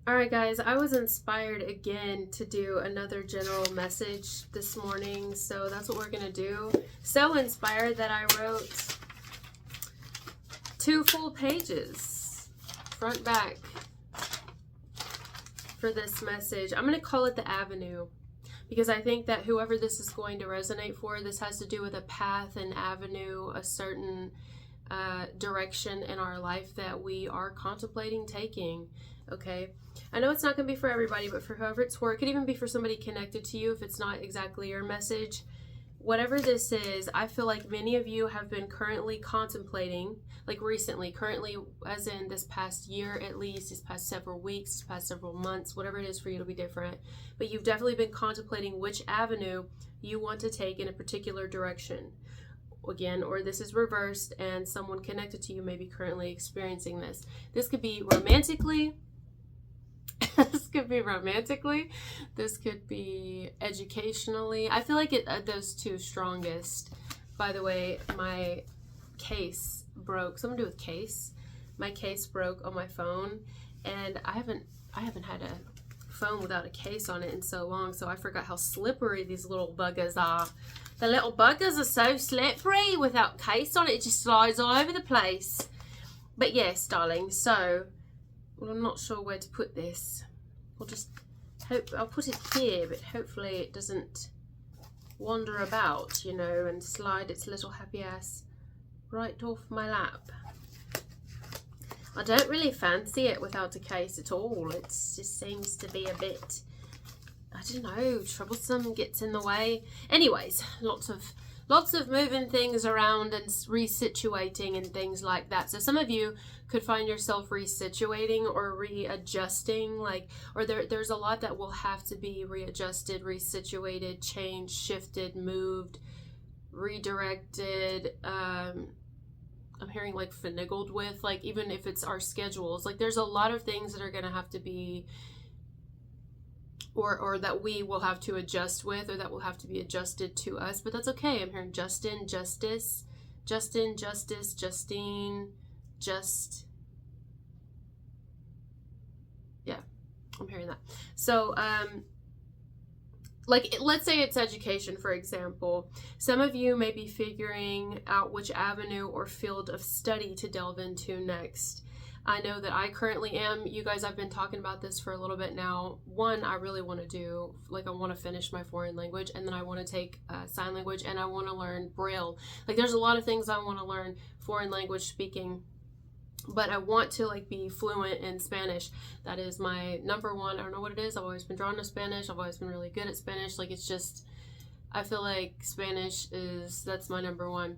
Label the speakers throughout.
Speaker 1: All right, guys, I was inspired again to do another general message this morning, so that's what we're going to do. So inspired that I wrote 2 full pages, front back, for this message. I'm going to call it the Avenue, because I think that whoever this is going to resonate for, this has to do with a path, an avenue, a certain direction in our life that we are contemplating taking. Okay, I know it's not going to be for everybody, but for whoever it's for, it could even be for somebody connected to you if it's not exactly your message. Whatever this is, I feel like many of you have been currently contemplating, like recently, currently as in this past year at least, this past several weeks, this past several months, whatever it is for you, it'll be different. But you've definitely been contemplating which avenue you want to take in a particular direction. Again, or this is reversed and someone connected to you may be currently experiencing this. This could be romantically. This could be romantically. This could be educationally. I feel like those two strongest. By the way, my case broke. Something to do with case. My case broke on my phone, and I haven't had a phone without a case on it in so long. So I forgot how slippery these little buggers are. The little buggers are so slippery without case on it. It just slides all over the place. But yes, darling. So. Well, I'm not sure where to put this. I'll put it here, but hopefully it doesn't wander about, and slide its little happy ass right off my lap. I don't really fancy it without a case at all. It just seems to be a bit, I don't know, troublesome, gets in the way. Anyways, lots of moving things around and resituating and things like that. So some of you could find yourself resituating or readjusting, or there's a lot that will have to be readjusted, resituated, changed, shifted, moved, redirected. I'm hearing finagled with, even if it's our schedules. There's a lot of things that are going to have to be or that we will have to adjust with, or that will have to be adjusted to us, but that's okay. I'm hearing Justin, Justice, Justine, yeah, I'm hearing that. So, let's say it's education, for example. Some of you may be figuring out which avenue or field of study to delve into next. I know that I currently am. You guys, I've been talking about this for a little bit now. One, I really want to do, I want to finish my foreign language, and then I want to take sign language, and I want to learn Braille. There's a lot of things I want to learn foreign language speaking, but I want to be fluent in Spanish. That is my number one. I don't know what it is. I've always been drawn to Spanish. I've always been really good at Spanish. It's just, I feel like Spanish that's my number one.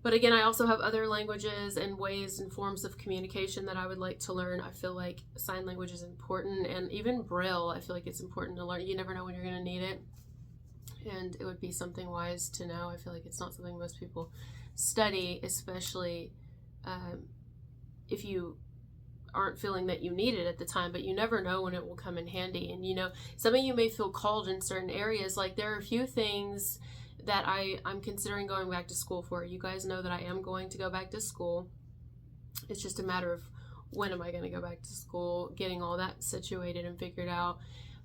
Speaker 1: But again, I also have other languages and ways and forms of communication that I would like to learn. I feel like sign language is important, and even Braille, I feel like it's important to learn. You never know when you're going to need it, and it would be something wise to know. I feel like it's not something most people study, especially if you aren't feeling that you need it at the time, but you never know when it will come in handy. And some of you may feel called in certain areas. There are a few things that I'm considering going back to school for. You guys know that I am going to go back to school. It's just a matter of when am I going to go back to school, getting all that situated and figured out.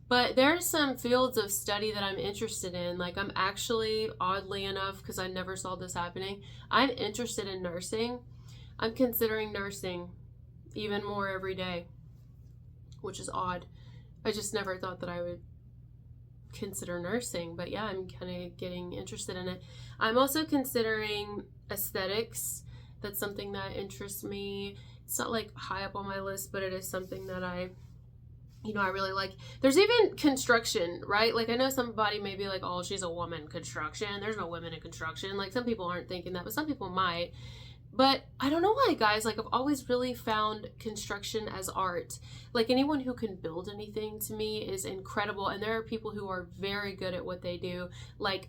Speaker 1: But there are some fields of study that I'm interested in. I'm actually, oddly enough, because I never saw this happening, I'm interested in nursing. I'm considering nursing even more every day, which is odd. I just never thought that I would consider nursing, but yeah, I'm kind of getting interested in it. I'm also considering aesthetics. That's something that interests me. It's not high up on my list, but it is something that I really like. There's even construction, right? I know somebody may be oh, she's a woman, construction. There's no women in construction. Some people aren't thinking that, but some people might. But I don't know why, guys. I've always really found construction as art. Anyone who can build anything to me is incredible. And there are people who are very good at what they do,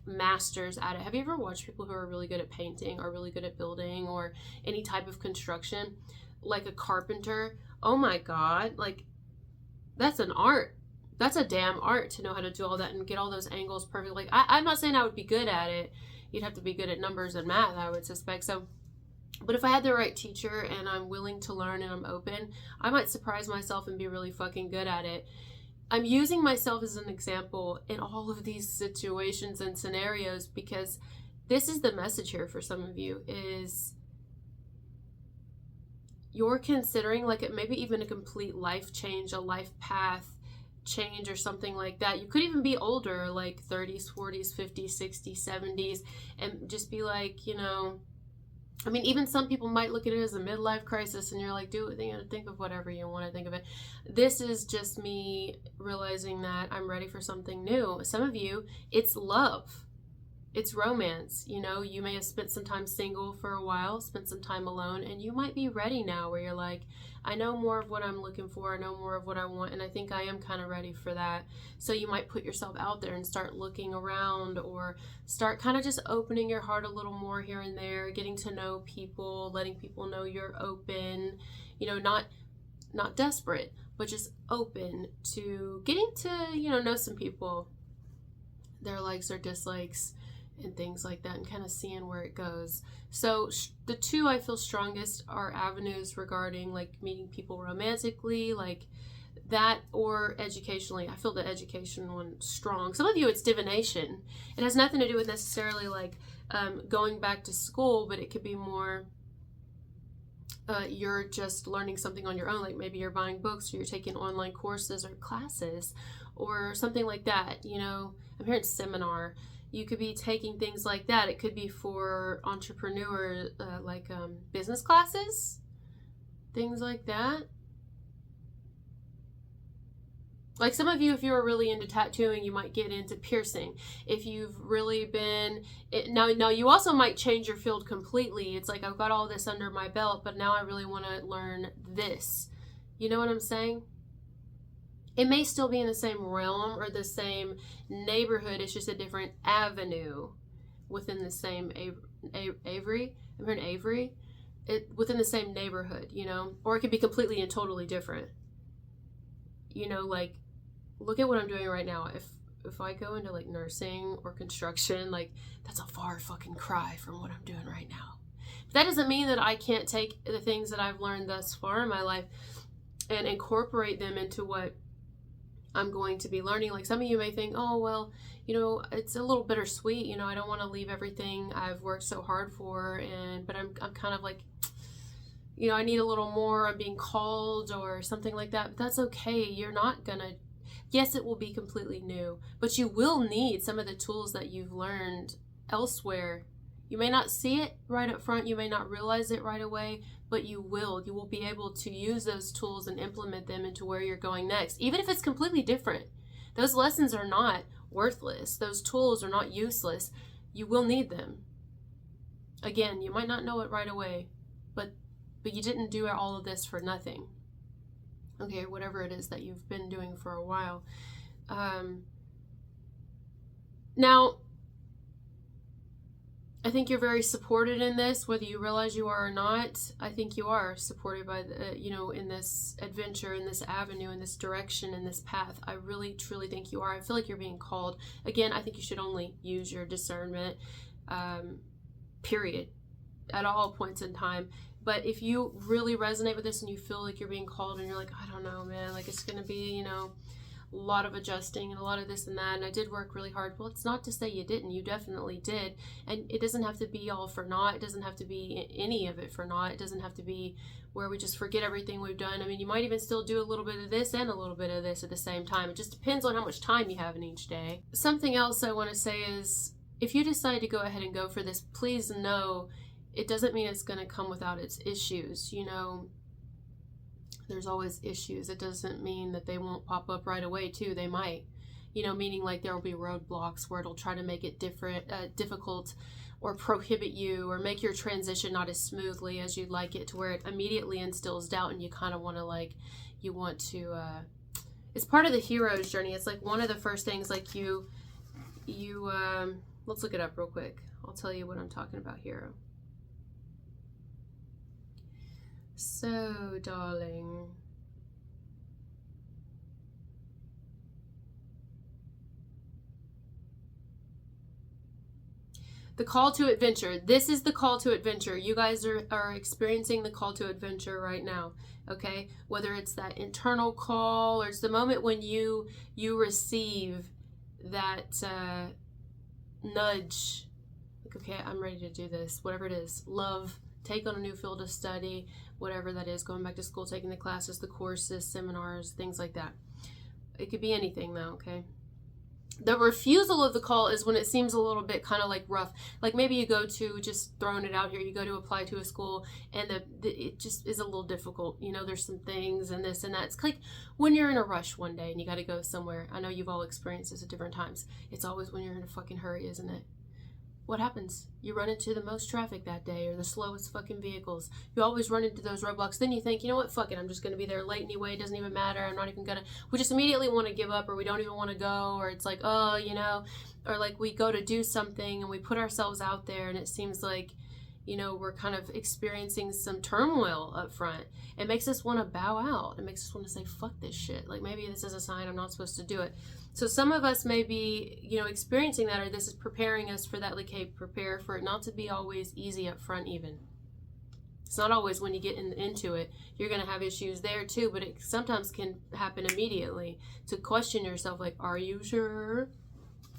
Speaker 1: masters at it. Have you ever watched people who are really good at painting or really good at building or any type of construction? A carpenter. Oh my God. That's an art. That's a damn art to know how to do all that and get all those angles perfect. I'm not saying I would be good at it. You'd have to be good at numbers and math, I would suspect. So But if I had the right teacher and I'm willing to learn and I'm open, I might surprise myself and be really fucking good at it. I'm using myself as an example in all of these situations and scenarios because this is the message here for some of you is you're considering like it maybe even a complete life change, a life path change or something like that. You could even be older, like 30s, 40s, 50s, 60s, 70s, and just be like, you know, I mean, even some people might look at it as a midlife crisis and you're like, think of whatever you want to think of it. This is just me realizing that I'm ready for something new. Some of you, it's love. It's romance. You know, you may have spent some time single for a while, spent some time alone, and you might be ready now where you're like, I know more of what I'm looking for, I know more of what I want, and I think I am kind of ready for that. So you might put yourself out there and start looking around or start kind of just opening your heart a little more here and there, getting to know people, letting people know you're open, you know, not desperate, but just open to getting to, you know some people, their likes or dislikes, and things like that, and kind of seeing where it goes. So the two I feel strongest are avenues regarding like meeting people romantically, like that, or educationally. I feel the education one strong. Some of you, it's divination. It has nothing to do with necessarily like going back to school, but it could be more you're just learning something on your own, like maybe you're buying books or you're taking online courses or classes or something like that. You know, I'm hearing seminar. You could be taking things like that. It could be for entrepreneur, like business classes, things like that. Like some of you, if you're really into tattooing, you might get into piercing. If you've really been, now you also might change your field completely. It's like, I've got all this under my belt, but now I really want to learn this. You know what I'm saying? It may still be in the same realm or the same neighborhood. It's just a different avenue within the same Avery. I'm hearing Avery. Within the same neighborhood, you know? Or it could be completely and totally different. You know, like, look at what I'm doing right now. If I go into like nursing or construction, like that's a far fucking cry from what I'm doing right now. But that doesn't mean that I can't take the things that I've learned thus far in my life and incorporate them into what I'm going to be learning. Like some of you may think, oh, well, you know, it's a little bittersweet. You know, I don't want to leave everything I've worked so hard for. But I'm kind of like, you know, I need a little more. I'm being called or something like that. But that's okay. You're not going to, yes, it will be completely new, but you will need some of the tools that you've learned elsewhere. You may not see it right up front. You may not realize it right away, but you will. You will be able to use those tools and implement them into where you're going next, even if it's completely different. Those lessons are not worthless. Those tools are not useless. You will need them. Again, you might not know it right away, but you didn't do all of this for nothing. Okay, whatever it is that you've been doing for a while. Now, I think you're very supported in this, whether you realize you are or not. I think you are supported by, in this adventure, in this avenue, in this direction, in this path. I really, truly think you are. I feel like you're being called. Again, I think you should only use your discernment, period, at all points in time. But if you really resonate with this and you feel like you're being called and you're like, I don't know, man, like it's going to be, a lot of adjusting and a lot of this and that, and I did work really hard. Well, it's not to say you didn't. You definitely did. And it doesn't have to be all for naught. It doesn't have to be any of it for naught. It doesn't have to be where we just forget everything we've done. I mean, you might even still do a little bit of this and a little bit of this at the same time. It just depends on how much time you have in each day. Something else I want to say is, if you decide to go ahead and go for this, please know it doesn't mean it's going to come without its issues. There's always issues. It doesn't mean that they won't pop up right away too. They might, meaning like there will be roadblocks where it'll try to make it difficult or prohibit you or make your transition not as smoothly as you'd like it, to where it immediately instills doubt and you kind of want to it's part of the hero's journey. It's like one of the first things, like you let's look it up real quick. I'll tell you what I'm talking about here. So, darling, The call to adventure. This is the call to adventure. You guys are experiencing the call to adventure right now. Okay? Whether it's that internal call or it's the moment when you receive that nudge. Like, okay, I'm ready to do this. Whatever it is. Love. Take on a new field of study. Whatever that is. Going back to school, taking the classes, the courses, seminars, things like that. It could be anything though, okay? The refusal of the call is when it seems a little bit kind of like rough. Like maybe you go to, just throwing it out here, you go to apply to a school and it just is a little difficult. You know, there's some things and this and that. It's like when you're in a rush one day and you got to go somewhere. I know you've all experienced this at different times. It's always when you're in a fucking hurry, isn't it? What happens? You run into the most traffic that day or the slowest fucking vehicles. You always run into those roadblocks. Then you think, you know what, fuck it, I'm just going to be there late anyway. It doesn't even matter. I'm not even going to. We just immediately want to give up, or we don't even want to go, or it's like, oh, you know, or like we go to do something and we put ourselves out there and it seems like, you know, we're kind of experiencing some turmoil up front. It makes us want to bow out. It makes us want to say, fuck this shit. Like maybe this is a sign I'm not supposed to do it. So some of us may be, you know, experiencing that, or this is preparing us for that. Like, hey, prepare for it not to be always easy up front even. It's not always when you get into it. You're going to have issues there too, but it sometimes can happen immediately. To question yourself, like, are you sure?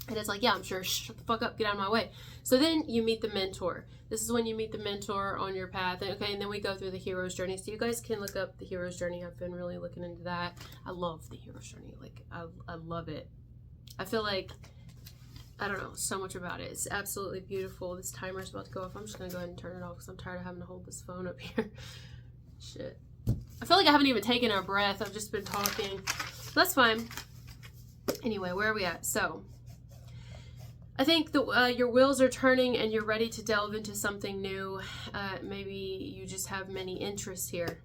Speaker 1: And it's like, yeah, I'm sure. Shut the fuck up. Get out of my way. So then you meet the mentor. This is when you meet the mentor on your path. And, okay, and then we go through the hero's journey. So you guys can look up the hero's journey. I've been really looking into that. I love the hero's journey. Like, I love it. I feel like, I don't know, so much about it. It's absolutely beautiful. This timer's about to go off. I'm just going to go ahead and turn it off because I'm tired of having to hold this phone up here. Shit. I feel like I haven't even taken a breath. I've just been talking. That's fine. Anyway, where are we at? So I think your wheels are turning and you're ready to delve into something new. Maybe you just have many interests here.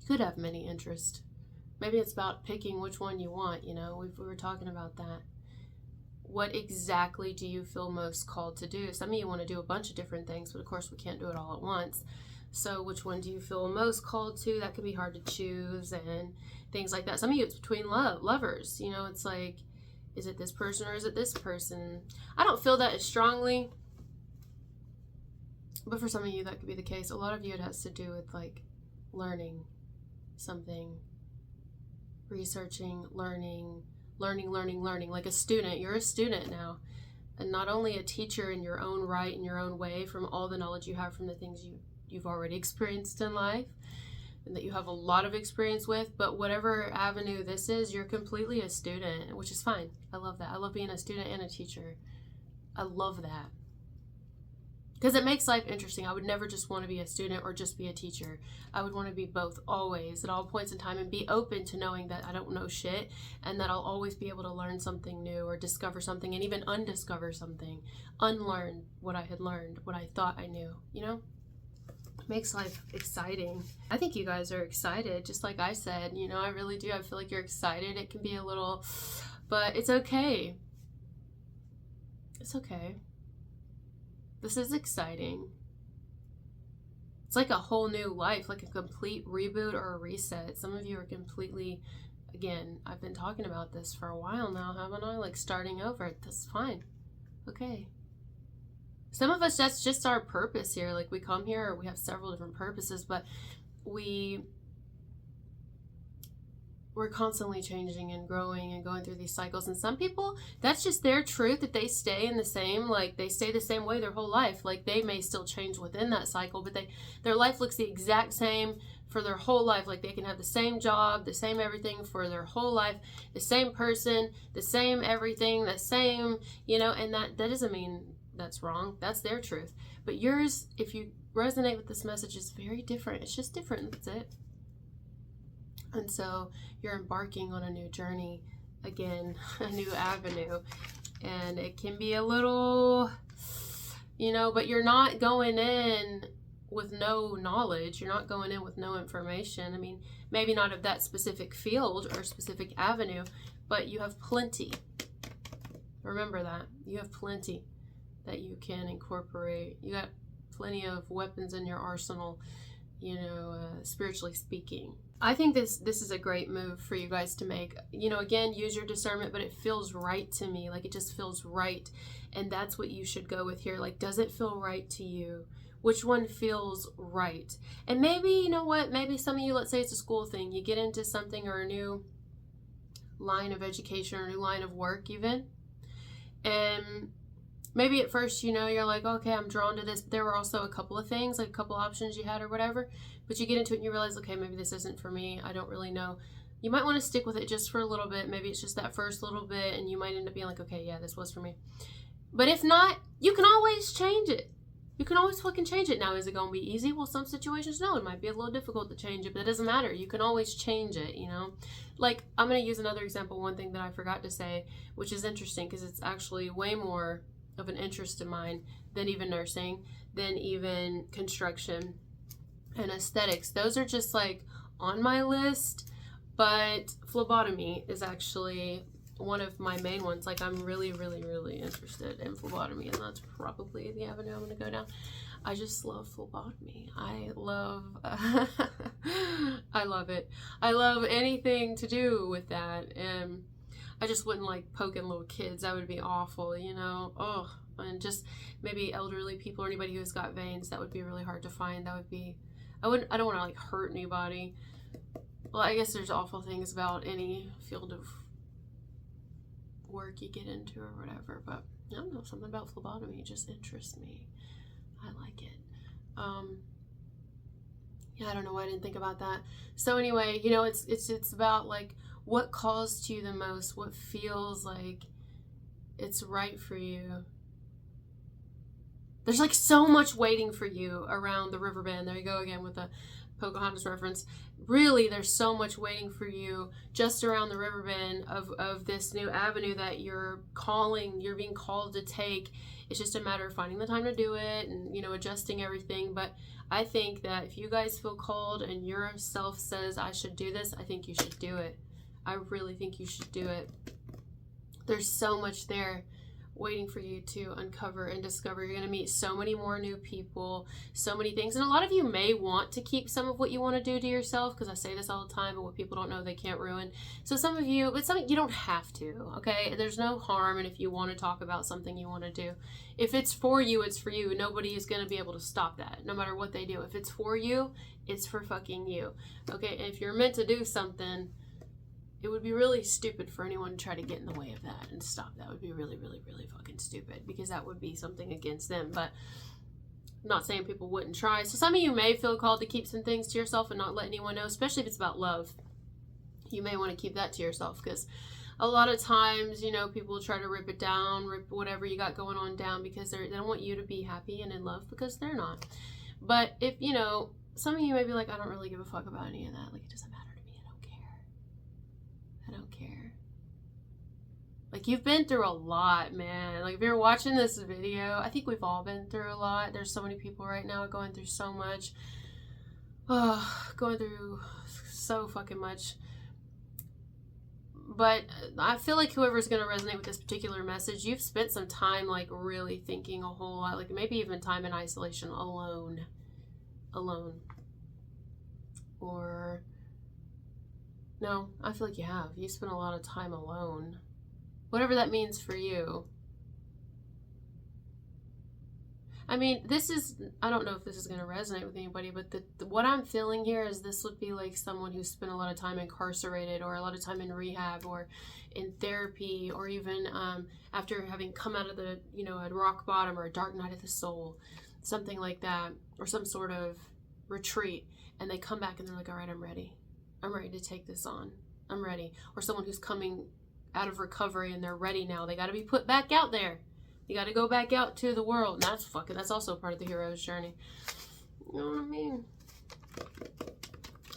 Speaker 1: You could have many interests. Maybe it's about picking which one you want, you know. We were talking about that. What exactly do you feel most called to do? Some of you want to do a bunch of different things, but of course we can't do it all at once. So which one do you feel most called to? That can be hard to choose and things like that. Some of you it's between lovers. You know, it's like, is it this person or is it this person? I don't feel that as strongly. But for some of you, that could be the case. A lot of you, it has to do with like learning something, researching, learning. Like a student. You're a student now. And not only a teacher in your own right, in your own way, from all the knowledge you have from the things you've already experienced in life and that you have a lot of experience with, but whatever avenue this is, you're completely a student, which is fine. I love that. I love being a student and a teacher. I love that. Because it makes life interesting. I would never just want to be a student or just be a teacher. I would want to be both always, at all points in time, and be open to knowing that I don't know shit and that I'll always be able to learn something new or discover something and even undiscover something. Unlearn what I had learned, what I thought I knew, you know? Makes life exciting. I think you guys are excited, just like I said. You know, I really do. I feel like you're excited. It can be a little, but it's okay. It's okay. This is exciting. It's like a whole new life, like a complete reboot or a reset. Some of you are completely, again, I've been talking about this for a while now, haven't I? Like starting over. That's fine. Okay. Some of us, that's just our purpose here. Like we come here, we have several different purposes, but we're constantly changing and growing and going through these cycles. And some people, that's just their truth, that they stay in the same, like they stay the same way their whole life. Like they may still change within that cycle, but their life looks the exact same for their whole life. Like they can have the same job, the same everything for their whole life, the same person, the same everything, the same, you know, and that doesn't mean that's wrong. That's their truth. But yours, if you resonate with this message, is very different. It's just different. That's it. And so you're embarking on a new journey, again, a new avenue. And it can be a little, you know, but you're not going in with no knowledge. You're not going in with no information. I mean, maybe not of that specific field or specific avenue, but you have plenty. Remember that. You have plenty that you can incorporate. You got plenty of weapons in your arsenal, you know, spiritually speaking. I think this is a great move for you guys to make. You know, again, use your discernment, but it feels right to me. Like, it just feels right. And that's what you should go with here. Like, does it feel right to you? Which one feels right? And maybe, you know what, maybe some of you, let's say it's a school thing. You get into something or a new line of education or a new line of work even. And maybe at first, you know, you're like, okay, I'm drawn to this. But there were also a couple of things, like a couple options you had or whatever. But you get into it and you realize, okay, maybe this isn't for me. I don't really know. You might want to stick with it just for a little bit. Maybe it's just that first little bit and you might end up being like, okay, yeah, this was for me. But if not, you can always change it. You can always fucking change it. Now, is it going to be easy? Well, some situations, no. It might be a little difficult to change it, but it doesn't matter. You can always change it, you know? Like, I'm going to use another example, one thing that I forgot to say, which is interesting because it's actually way more of an interest of mine than even nursing, than even construction and aesthetics. Those are just like on my list, but phlebotomy is actually one of my main ones. Like, I'm really, really, really interested in phlebotomy, and that's probably the avenue I'm going to go down. I just love phlebotomy. I love it. I love anything to do with that, and I just wouldn't like poking little kids. That would be awful, you know. Oh, and just maybe elderly people or anybody who's got veins, that would be really hard to find. That would be, I don't want to like hurt anybody. Well, I guess there's awful things about any field of work you get into or whatever, but I don't know, something about phlebotomy just interests me. I like it. Yeah, I don't know why I didn't think about that. So anyway, you know, it's about like what calls to you the most, what feels like it's right for you. There's like so much waiting for you around the riverbend. There you go again with the Pocahontas reference. Really, there's so much waiting for you just around the riverbend of this new avenue that you're being called to take. It's just a matter of finding the time to do it and, you know, adjusting everything. But I think that if you guys feel called and your self says, I should do this, I think you should do it. I really think you should do it. There's so much there waiting for you to uncover and discover. You're going to meet so many more new people, so many things. And a lot of you may want to keep some of what you want to do to yourself, because I say this all the time, but what people don't know, they can't ruin. So some of you, it's something you don't have to, okay? There's no harm in if you want to talk about something you want to do. If it's for you, it's for you. Nobody is going to be able to stop that, no matter what they do. If it's for you, it's for fucking you, okay? And if you're meant to do something, it would be really stupid for anyone to try to get in the way of that and stop. That would be really, really, really fucking stupid, because that would be something against them. But I'm not saying people wouldn't try. So some of you may feel called to keep some things to yourself and not let anyone know, especially if it's about love. You may want to keep that to yourself, because a lot of times, you know, people try to rip it down, rip whatever you got going on down, because they don't want you to be happy and in love, because they're not. But if, you know, some of you may be like, I don't really give a fuck about any of that. Like, it doesn't matter. I don't care. Like, you've been through a lot, man. Like, if you're watching this video, I think we've all been through a lot. There's so many people right now going through so much. Oh, going through so fucking much. But I feel like whoever's going to resonate with this particular message, you've spent some time, like, really thinking a whole lot. Like, maybe even time in isolation, alone. Or... no, I feel like you have. You spent a lot of time alone. Whatever that means for you. I mean, this is, I don't know if this is going to resonate with anybody, but what I'm feeling here is this would be like someone who spent a lot of time incarcerated, or a lot of time in rehab, or in therapy, or even after having come out of the, you know, a rock bottom or a dark night of the soul, something like that, or some sort of retreat, and they come back and they're like, all right, I'm ready. I'm ready to take this on. I'm ready. Or someone who's coming out of recovery and they're ready now. They got to be put back out there. You got to go back out to the world. And that's also part of the hero's journey. You know what I mean?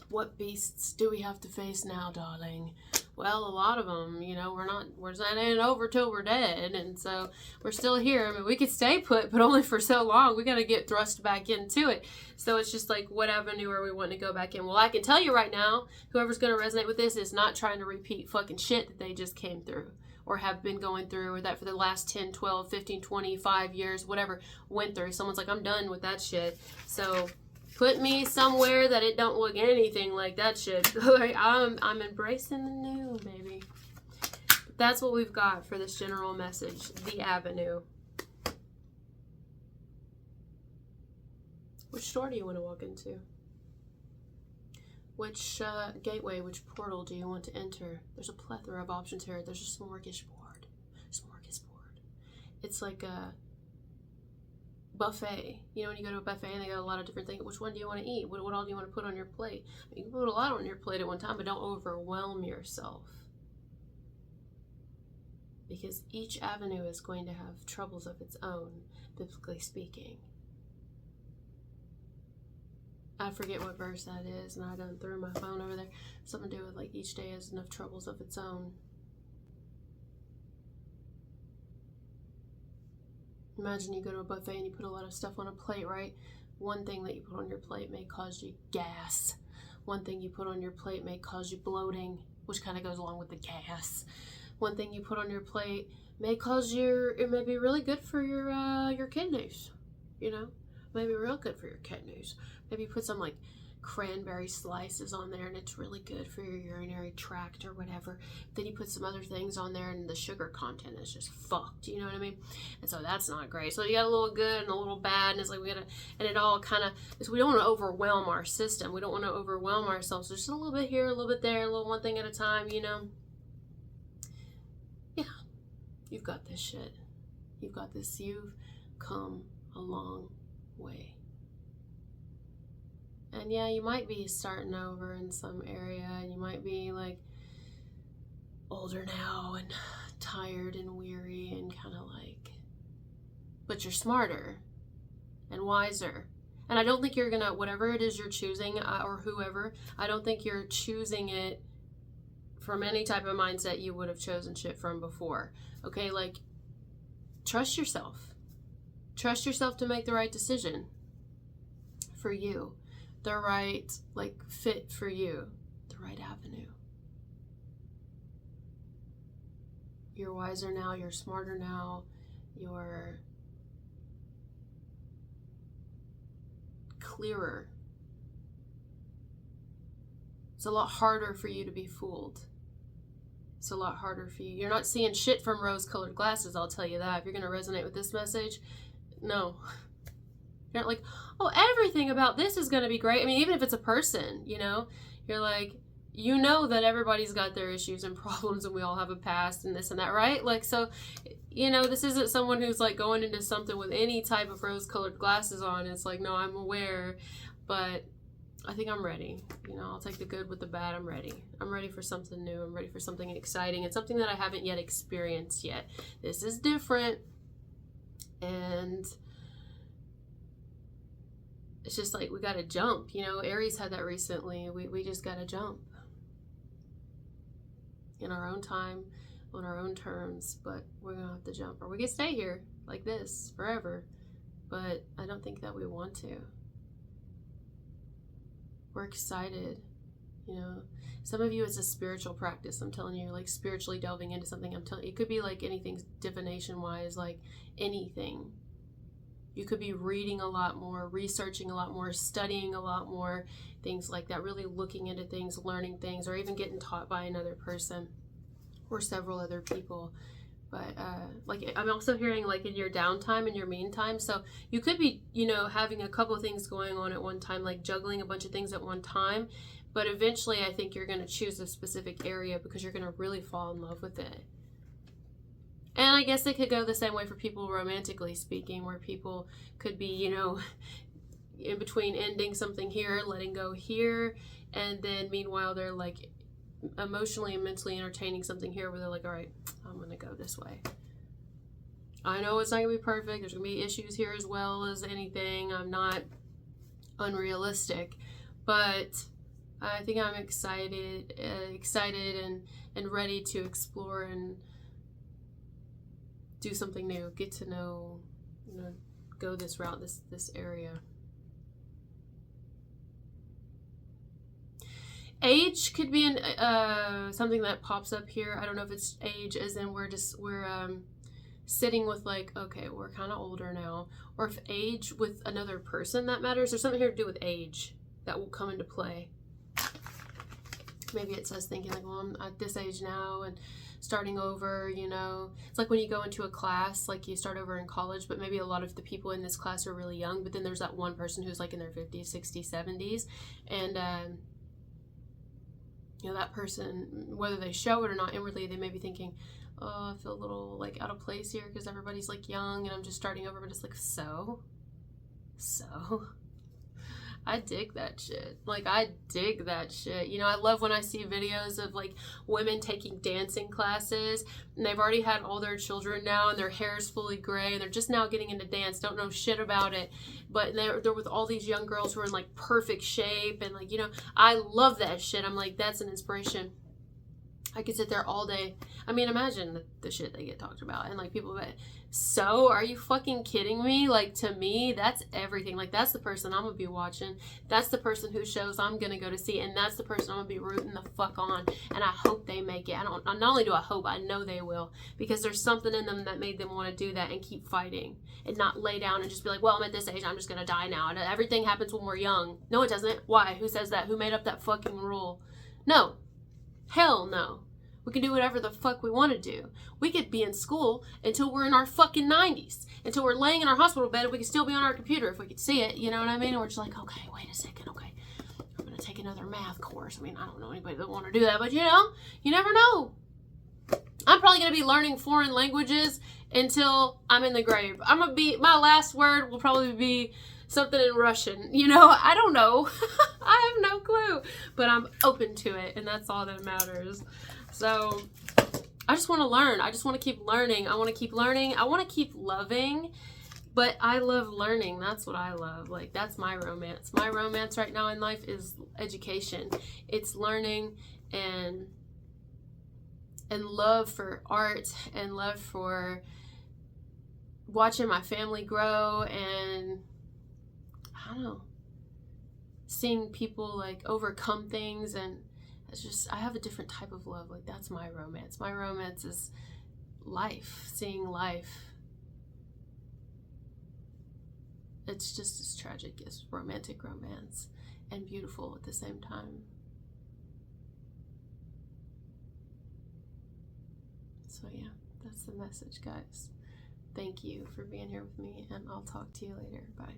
Speaker 1: What beasts do we have to face now, darling? Well, a lot of them, you know, we're not ain't over till we're dead. And so we're still here. I mean, we could stay put, but only for so long. We got to get thrust back into it. So it's just like, what avenue are we wanting to go back in? Well, I can tell you right now, whoever's going to resonate with this is not trying to repeat fucking shit that they just came through, or have been going through, or that for the last 10, 12, 15, 25 years, whatever, went through. Someone's like, I'm done with that shit. So Put me somewhere that it don't look anything like that shit. Like, I'm embracing the new, baby. That's what we've got for this general message. The Avenue. Which door do you want to walk into? Which gateway, which portal do you want to enter? There's a plethora of options here. There's a smorgasbord. Smorgasbord. It's like a buffet. You know, when you go to a buffet and they got a lot of different things. Which one do you want to eat? What all do you want to put on your plate? You can put a lot on your plate at one time, but don't overwhelm yourself. Because each avenue is going to have troubles of its own, biblically speaking. I forget what verse that is, and I done threw my phone over there. Something to do with like each day has enough troubles of its own. Imagine you go to a buffet and you put a lot of stuff on a plate, right? One thing that you put on your plate may cause you gas. One thing you put on your plate may cause you bloating, which kind of goes along with the gas. One thing you put on your plate may cause it may be really good for your kidneys, you know? Maybe real good for your kidneys. Maybe you put some like cranberry slices on there and it's really good for your urinary tract or whatever. Then you put some other things on there and the sugar content is just fucked, you know what I mean? And so that's not great. So you got a little good and a little bad, and it's like and it all kind of, we don't want to overwhelm our system. We don't want to overwhelm ourselves. There's just a little bit here, a little bit there, a little one thing at a time, you know? Yeah, you've got this shit. You've got this. You've come a long way. And yeah, you might be starting over in some area, and you might be like older now and tired and weary and kind of like, but you're smarter and wiser. And I don't think you're gonna, whatever it is you're choosing, or whoever, I don't think you're choosing it from any type of mindset you would have chosen shit from before. Okay, like, trust yourself. Trust yourself to make the right decision for you. The right, like, fit for you. The right avenue. You're wiser now. You're smarter now. You're clearer. It's a lot harder for you to be fooled. It's a lot harder for you. You're not seeing shit from rose-colored glasses, I'll tell you that. If you're going to resonate with this message, no. You're not like, oh, everything about this is going to be great. I mean, even if it's a person, you know, you're like, you know that everybody's got their issues and problems and we all have a past and this and that, right? Like, so, you know, this isn't someone who's like going into something with any type of rose-colored glasses on. It's like, no, I'm aware, but I think I'm ready. You know, I'll take the good with the bad. I'm ready. I'm ready for something new. I'm ready for something exciting and something that I haven't yet experienced yet. This is different. And it's just like, we got to jump. You know, Aries had that recently. We just got to jump. In our own time, on our own terms. But we're going to have to jump. Or we can stay here like this forever. But I don't think that we want to. We're excited, you know. Some of you, it's a spiritual practice. I'm telling you, like spiritually delving into something. I'm telling you, it could be like anything divination wise, like anything. You could be reading a lot more, researching a lot more, studying a lot more, things like that, really looking into things, learning things, or even getting taught by another person or several other people. But like, I'm also hearing like in your downtime, in your meantime, so you could be, you know, having a couple of things going on at one time, like juggling a bunch of things at one time. But eventually I think you're going to choose a specific area because you're going to really fall in love with it. And I guess it could go the same way for people romantically speaking, where people could be, you know, in between ending something here, letting go here, and then meanwhile they're like emotionally and mentally entertaining something here where they're like, all right, I'm gonna go this way. I know it's not gonna be perfect. There's gonna be issues here as well as anything. I'm not unrealistic, but I think I'm excited and ready to explore and do something new, get to know, you know, go this route, this area. Age could be something that pops up here. I don't know if it's age as in we're sitting with like, okay, we're kind of older now, or if age with another person that matters. There's something here to do with age that will come into play. Maybe it says thinking like, well, I'm at this age now and starting over, you know. It's like when you go into a class, like you start over in college, but maybe a lot of the people in this class are really young, but then there's that one person who's like in their 50s, 60s, 70s, and you know, that person, whether they show it or not inwardly, they may be thinking, oh, I feel a little like out of place here because everybody's like young and I'm just starting over. But it's like, so I dig that shit. Like, I dig that shit. You know, I love when I see videos of like women taking dancing classes and they've already had all their children now and their hair is fully gray and they're just now getting into dance, don't know shit about it, but they're with all these young girls who are in like perfect shape, and like, you know, I love that shit. I'm like, that's an inspiration. I could sit there all day. I mean, imagine the shit they get talked about. And like people, so are you fucking kidding me? Like, to me, that's everything. Like, that's the person I'm gonna be watching. That's the person whose shows I'm gonna go to see. And that's the person I'm gonna be rooting the fuck on. And I hope they make it. Not only do I hope, I know they will. Because there's something in them that made them want to do that and keep fighting. And not lay down and just be like, well, I'm at this age, I'm just gonna die now. And everything happens when we're young. No, it doesn't. Why? Who says that? Who made up that fucking rule? No. Hell no. We can do whatever the fuck we want to do. We could be in school until we're in our fucking 90s. Until we're laying in our hospital bed, we could still be on our computer if we could see it. You know what I mean? And we're just like, okay, wait a second. Okay, I'm going to take another math course. I mean, I don't know anybody that want to do that. But, you know, you never know. I'm probably going to be learning foreign languages until I'm in the grave. My last word will probably be something in Russian. You know, I don't know. I have no clue. But I'm open to it, and that's all that matters. So I just want to learn. I just want to keep learning. I want to keep learning. I want to keep loving, but I love learning. That's what I love. Like, that's my romance. My romance right now in life is education. It's learning and love for art and love for watching my family grow, and I don't know, seeing people like overcome things. And it's just, I have a different type of love. Like, that's my romance. My romance is life, seeing life. It's just as tragic as romantic romance and beautiful at the same time. So yeah, that's the message, guys. Thank you for being here with me, and I'll talk to you later. Bye.